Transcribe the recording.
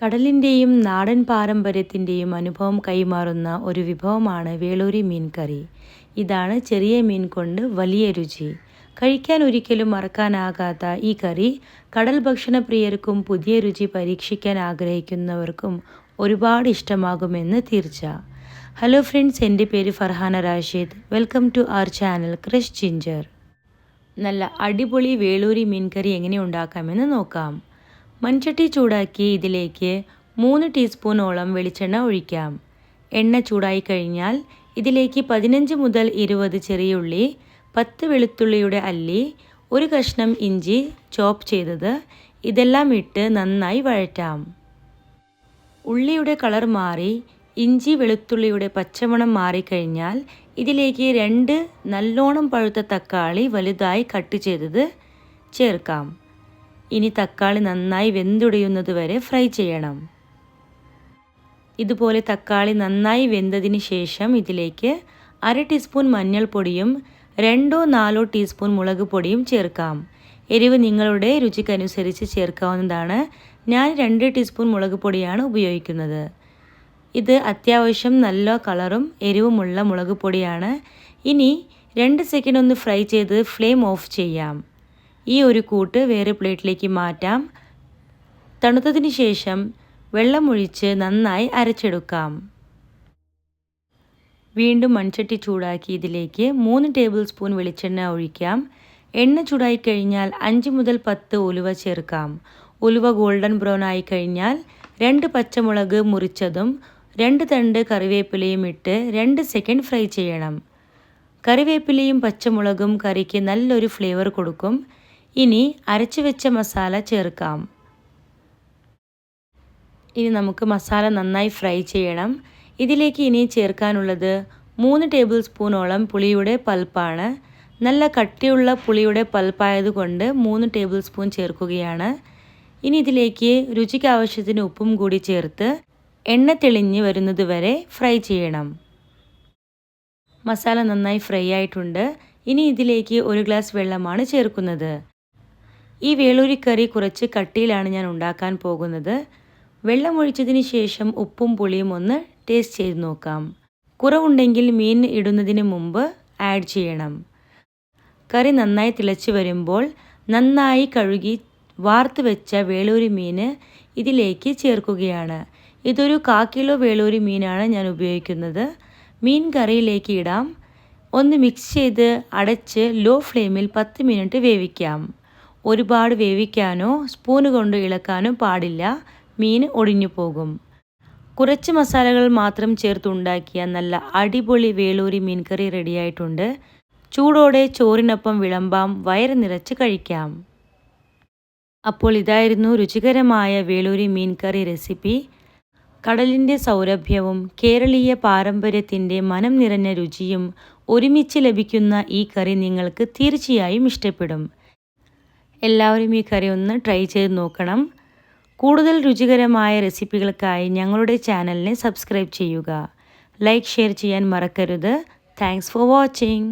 കടലിൻ്റെയും നാടൻ പാരമ്പര്യത്തിൻ്റെയും അനുഭവം കൈമാറുന്ന ഒരു വിഭവമാണ് വേളൂരി മീൻ കറി. ഇതാണ് ചെറിയ മീൻ കൊണ്ട് വലിയ രുചി. കഴിക്കാൻ ഒരിക്കലും മറക്കാനാകാത്ത ഈ കറി കടൽ ഭക്ഷണപ്രിയർക്കും പുതിയ രുചി പരീക്ഷിക്കാൻ ആഗ്രഹിക്കുന്നവർക്കും ഒരുപാട് ഇഷ്ടമാകുമെന്ന് തീർച്ച. ഹലോ ഫ്രണ്ട്സ്, എൻ്റെ പേര് Farhana Rashid. Welcome to our channel crush ginger. നല്ല അടിപൊളി വേളൂരി മീൻ കറി എങ്ങനെ ഉണ്ടാക്കാമെന്ന് നോക്കാം. മൺചട്ടി ചൂടാക്കി ഇതിലേക്ക് 3 ടീസ്പൂണോളം വെളിച്ചെണ്ണ ഒഴിക്കാം. എണ്ണ ചൂടായി കഴിഞ്ഞാൽ ഇതിലേക്ക് 15 മുതൽ 20 ചെറിയുള്ളി, 10 വെളുത്തുള്ളിയുടെ അല്ലി, 1 കഷ്ണം ഇഞ്ചി ചോപ്പ് ചെയ്തത് ഇതെല്ലാം ഇട്ട് നന്നായി വഴറ്റാം. ഉള്ളിയുടെ കളർ മാറി ഇഞ്ചി വെളുത്തുള്ളിയുടെ പച്ചമണം മാറിക്കഴിഞ്ഞാൽ ഇതിലേക്ക് 2 നല്ലോണം പഴുത്ത തക്കാളി വലുതായി കട്ട് ചെയ്തത് ചേർക്കാം. ഇനി തക്കാളി നന്നായി വെന്തുടയുന്നത് വരെ ഫ്രൈ ചെയ്യണം. ഇതുപോലെ തക്കാളി നന്നായി വെന്തതിന് ശേഷം ഇതിലേക്ക് 1/2 ടീസ്പൂൺ മഞ്ഞൾപ്പൊടിയും 2-4 ടീസ്പൂൺ മുളക് പൊടിയും ചേർക്കാം. എരിവ് നിങ്ങളുടെ രുചിക്കനുസരിച്ച് ചേർക്കാവുന്നതാണ്. ഞാൻ 2 ടീസ്പൂൺ മുളക് പൊടിയാണ് ഉപയോഗിക്കുന്നത്. ഇത് അത്യാവശ്യം നല്ല കളറും എരിവുമുള്ള മുളക് പൊടിയാണ്. ഇനി 2 സെക്കൻഡ് ഒന്ന് ഫ്രൈ ചെയ്ത് ഫ്ലെയിം ഓഫ് ചെയ്യാം. ഈ ഒരു കൂട്ട് വേറെ പ്ലേറ്റിലേക്ക് മാറ്റാം. തണുത്തതിന് ശേഷം വെള്ളമൊഴിച്ച് നന്നായി അരച്ചെടുക്കാം. വീണ്ടും മൺചട്ടി ചൂടാക്കി ഇതിലേക്ക് 3 ടേബിൾ സ്പൂൺ വെളിച്ചെണ്ണ ഒഴിക്കാം. എണ്ണ ചൂടായി കഴിഞ്ഞാൽ 5 മുതൽ 10 ഉലുവ ചേർക്കാം. ഉലുവ ഗോൾഡൻ ബ്രൗൺ ആയി കഴിഞ്ഞാൽ 2 പച്ചമുളക് മുറിച്ചതും 2 തണ്ട് കറിവേപ്പിലയും ഇട്ട് 2 സെക്കൻഡ് ഫ്രൈ ചെയ്യണം. കറിവേപ്പിലയും പച്ചമുളകും കറിക്ക് നല്ലൊരു ഫ്ലേവർ കൊടുക്കും. ഇനി അരച്ചു വെച്ച മസാല ചേർക്കാം. ഇനി നമുക്ക് മസാല നന്നായി ഫ്രൈ ചെയ്യണം. ഇതിലേക്ക് ഇനി ചേർക്കാനുള്ളത് 3 ടേബിൾ സ്പൂണോളം പുളിയുടെ പൾപ്പാണ്. നല്ല കട്ടിയുള്ള പുളിയുടെ പൾപ്പായതുകൊണ്ട് 3 ടേബിൾ സ്പൂൺ ചേർക്കുകയാണ്. ഇനി ഇതിലേക്ക് രുചിക്ക് ആവശ്യത്തിന് ഉപ്പും കൂടി ചേർത്ത് എണ്ണ തെളിഞ്ഞ് വരുന്നത് വരെ ഫ്രൈ ചെയ്യണം. മസാല നന്നായി ഫ്രൈ ആയിട്ടുണ്ട്. ഇനി ഇതിലേക്ക് 1 ഗ്ലാസ് വെള്ളമാണ് ചേർക്കുന്നത്. ഈ വേളൂരി കറി കുറച്ച് കട്ടിയിലാണ് ഞാൻ ഉണ്ടാക്കാൻ പോകുന്നത്. വെള്ളം ഒഴിച്ചതിന് ശേഷം ഉപ്പും പുളിയും ഒന്ന് ടേസ്റ്റ് ചെയ്ത് നോക്കാം. കുറവുണ്ടെങ്കിൽ മീൻ ഇടുന്നതിന് മുമ്പ് ആഡ് ചെയ്യണം. കറി നന്നായി തിളച്ച് വരുമ്പോൾ നന്നായി കഴുകി വാർത്ത് വെച്ച വേളൂരി മീൻ ഇതിലേക്ക് ചേർക്കുകയാണ്. ഇതൊരു 1/4 കിലോ വേളൂരി മീനാണ് ഞാൻ ഉപയോഗിക്കുന്നത്. മീൻ കറിയിലേക്ക് ഇടാം. ഒന്ന് മിക്സ് ചെയ്ത് അടച്ച് ലോ ഫ്ലെയിമിൽ 10 മിനിറ്റ് വേവിക്കാം. ഒരുപാട് വേവിക്കാനോ സ്പൂണ് കൊണ്ട് ഇളക്കാനോ പാടില്ല. മീൻ ഒടിഞ്ഞു പോകും. കുറച്ച് മസാലകൾ മാത്രം ചേർത്തുണ്ടാക്കിയ നല്ല അടിപൊളി വേളൂരി മീൻ കറി റെഡിയായിട്ടുണ്ട്. ചൂടോടെ ചോറിനൊപ്പം വിളമ്പാം, വയറ് നിറച്ച് കഴിക്കാം. അപ്പോൾ ഇതായിരുന്നു രുചികരമായ വേളൂരി മീൻ കറി റെസിപ്പി. കടലിൻ്റെ സൗരഭ്യവും കേരളീയ പാരമ്പര്യത്തിൻ്റെ മനം നിറഞ്ഞ രുചിയും ഒരുമിച്ച് ലഭിക്കുന്ന ഈ കറി നിങ്ങൾക്ക് തീർച്ചയായും ഇഷ്ടപ്പെടും. എല്ലാവരും ഈ കറി ഒന്ന് ട്രൈ ചെയ്ത് നോക്കണം. കൂടുതൽ രുചികരമായ റെസിപ്പികൾക്കായി ഞങ്ങളുടെ ചാനലിനെ സബ്സ്ക്രൈബ് ചെയ്യുക. ലൈക്ക് ഷെയർ ചെയ്യാൻ മറക്കരുത്. Thanks for watching.